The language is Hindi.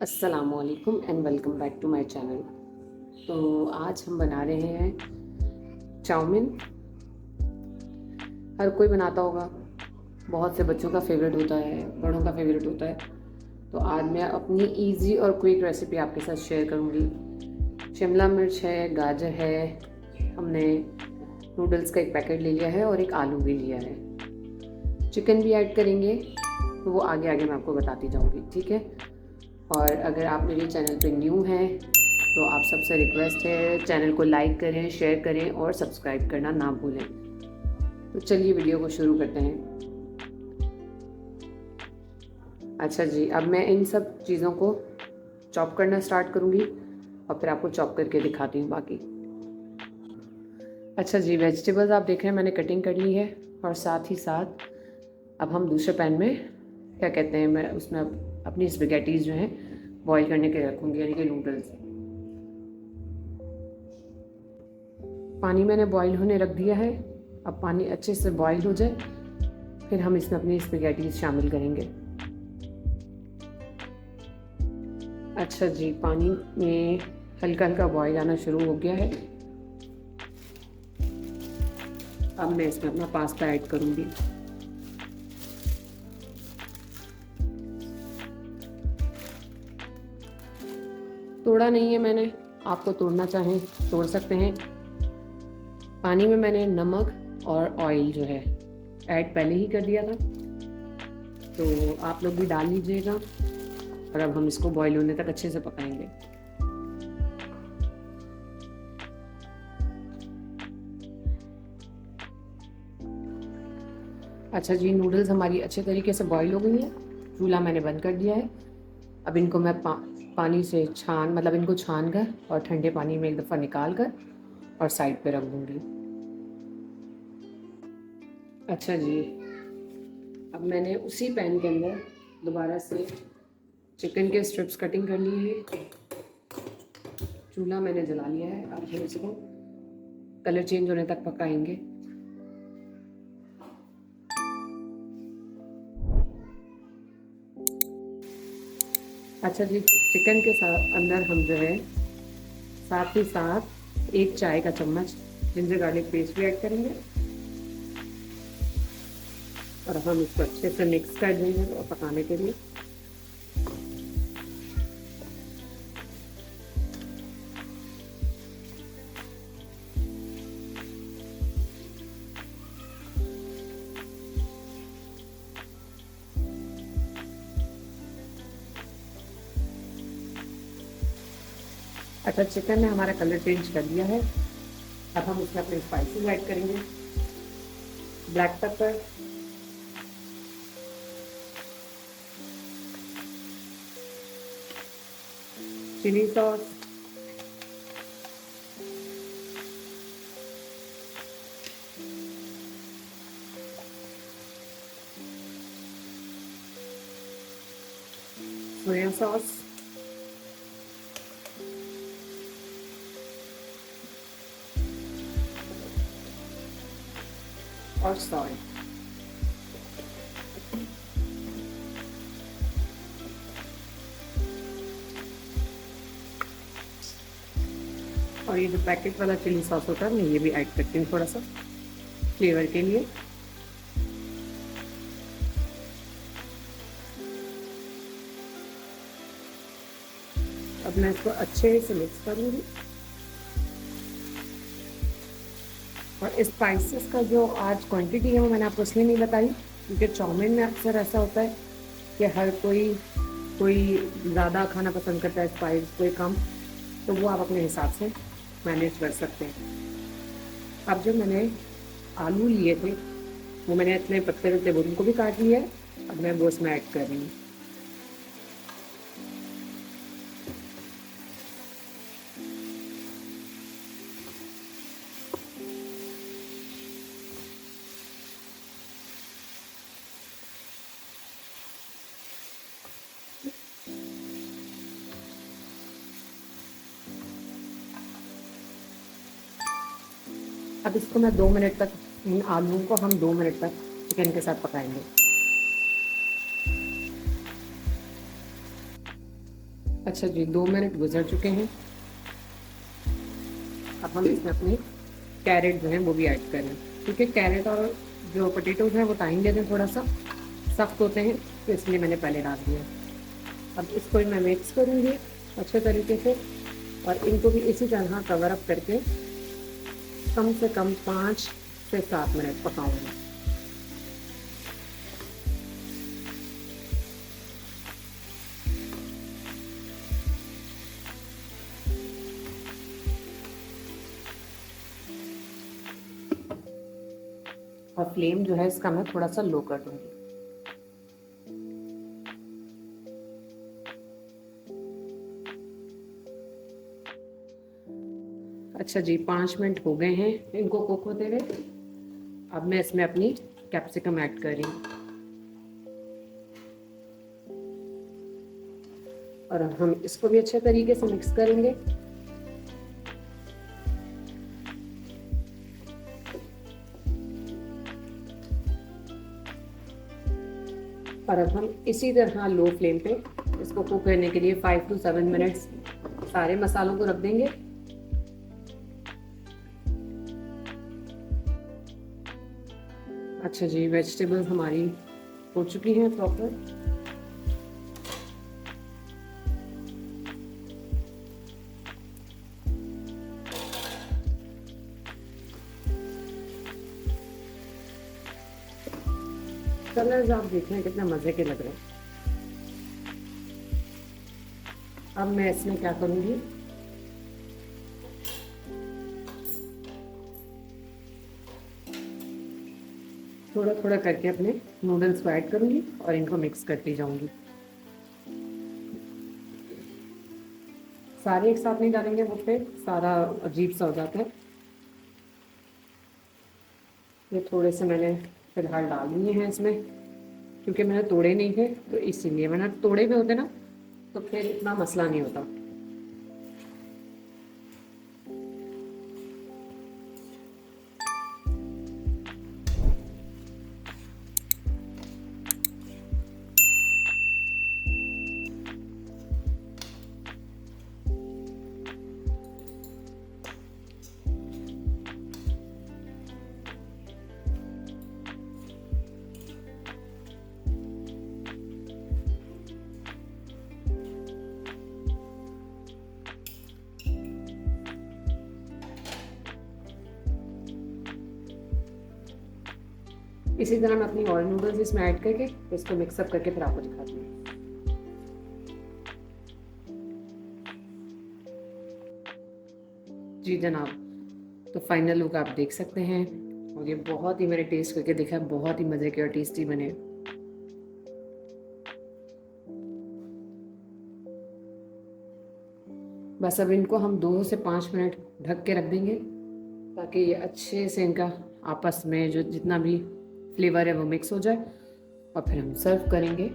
अस्सलामुअलैकुम and welcome back to my channel. तो आज हम बना रहे हैं चाउमीन। हर कोई बनाता होगा, बहुत से बच्चों का फेवरेट होता है, बड़ों का फेवरेट होता है। तो आज मैं अपनी इजी और क्विक रेसिपी आपके साथ शेयर करूँगी। शिमला मिर्च है, गाजर है, हमने नूडल्स का एक पैकेट ले लिया है और एक आलू भी लिया है। चिकन भी ऐड करेंगे, तो वो आगे आगे मैं आपको बताती जाऊँगी, ठीक है। और अगर आप मेरे चैनल पे न्यू हैं तो आप सबसे रिक्वेस्ट है, चैनल को लाइक करें, शेयर करें और सब्सक्राइब करना ना भूलें। तो चलिए वीडियो को शुरू करते हैं। अच्छा जी, अब मैं इन सब चीज़ों को चॉप करना स्टार्ट करूँगी और फिर आपको चॉप करके दिखाती हूँ बाकी। अच्छा जी, वेजिटेबल्स आप देख रहे हैं मैंने कटिंग कर ली है। और साथ ही साथ अब हम दूसरे पैन में क्या कहते हैं, मैं उसमें अपनी स्पैगेटीज़ जो हैं बॉईल करने के रखूँगी, यानी कि नूडल्स। पानी मैंने बॉईल होने रख दिया है। अब पानी अच्छे से बॉईल हो जाए फिर हम इसमें अपनी स्पैगेटीज़ शामिल करेंगे। अच्छा जी, पानी में हल्का हल्का बॉईल आना शुरू हो गया है। अब मैं इसमें अपना पास्ता ऐड करूँगी। तोड़ा नहीं है मैंने, आपको तोड़ना चाहें तोड़ सकते हैं। पानी में मैंने नमक और ऑयल जो है ऐड पहले ही कर दिया था, तो आप लोग भी डाल लीजिएगा। और अब हम इसको बॉईल होने तक अच्छे से पकाएंगे। अच्छा जी, नूडल्स हमारी अच्छे तरीके से बॉईल हो गई है। चूल्हा मैंने बंद कर दिया है। अब इनको मैं पानी से मतलब इनको छान कर और ठंडे पानी में एक दफ़ा निकाल कर और साइड पे रख दूँगी। अच्छा जी, अब मैंने उसी पैन के अंदर दोबारा से चिकन के स्ट्रिप्स कटिंग कर लिए हैं। चूल्हा मैंने जला लिया है। अब हम इसको कलर चेंज होने तक पकाएंगे। अच्छा जी, चिकन के साथ अंदर हम जो है साथ ही साथ एक चाय का चम्मच जिंजर गार्लिक पेस्ट भी ऐड करेंगे और हम इसको अच्छे से मिक्स कर देंगे और पकाने के लिए। अच्छा, चिकन ने हमारा कलर चेंज कर दिया है। अब हम इसमें अपने स्पाइसेस ऐड करेंगे। Black pepper, chilli sauce, soya sauce और सॉल्ट। और ये जो पैकेट वाला चिली सॉस होता है मैं ये भी ऐड करती हूँ थोड़ा सा फ्लेवर के लिए। अब मैं इसको अच्छे से मिक्स करूँगी। और स्पाइसेस का जो आज क्वांटिटी है वो मैंने आपको इसलिए नहीं बताई क्योंकि चाउमीन में अक्सर ऐसा होता है कि हर कोई ज़्यादा खाना पसंद करता है स्पाइस, कोई कम, तो वो आप अपने हिसाब से मैनेज कर सकते हैं। अब जो मैंने आलू लिए थे वो मैंने इतने पत्ते पत्ते उनको भी काट लिया है। अब मैं वो इसमें ऐड कर रही हूँ। अब इसको मैं 2 मिनट तक, इन आलूओं को हम 2 मिनट तक चिकन के साथ पकाएंगे। अच्छा जी, 2 मिनट गुजर चुके हैं। अब हम इसमें अपने कैरेट जो है वो भी ऐड करें, क्योंकि कैरेट और जो पोटैटोज़ हैं वो टाइम लेते हैं, थोड़ा सा सख्त होते हैं, तो इसलिए मैंने पहले डाल दिया। अब इसको मैं मिक्स करूँगी अच्छे तरीके से, और इनको भी इसी तरह कवर अप करके कम से कम 5 से 7 मिनट पकाऊंगी। और फ्लेम जो है इसका मैं थोड़ा सा लो कर दूंगी। अच्छा जी, 5 मिनट हो गए हैं इनको कुक होते हुए। अब मैं इसमें अपनी कैप्सिकम ऐड कर रही हूँ, और हम इसको भी अच्छे तरीके से मिक्स करेंगे। और अब हम इसी तरह लो फ्लेम पे इसको कुक करने के लिए 5 to 7 मिनट्स सारे मसालों को रख देंगे। अच्छा जी, वेजिटेबल्स हमारी हो चुकी हैं प्रॉपर। कलर्स आप देख रहे हैं कितने मज़े के लग रहे हैं। अब मैं इसमें क्या करूँगी, थोड़ा थोड़ा करके अपने नूडल्स को ऐड करूँगी और इनको मिक्स करती जाऊँगी। सारे एक साथ नहीं डालेंगे, वो फिर सारा अजीब सा हो जाता है। ये थोड़े से मैंने फिलहाल डाल दिए हैं इसमें, क्योंकि मैंने तोड़े नहीं थे, तो इसीलिए। मैंने तोड़े भी होते ना तो फिर इतना मसला नहीं होता। इसी तरह मैं अपनी और नूडल्स इसमें ऐड करके इसको मिक्सअप करके फिर आपको दिखाती हूँ। जी जनाब, तो फाइनल लुक आप देख सकते हैं, और ये बहुत ही, मैंने टेस्ट करके देखा, बहुत ही मज़े के और टेस्टी बने। बस अब इनको हम 2 से 5 मिनट ढक के रख देंगे, ताकि ये अच्छे से इनका आपस में जो जितना भी फ्लेवर है वो मिक्स हो जाए, और फिर हम सर्व करेंगे।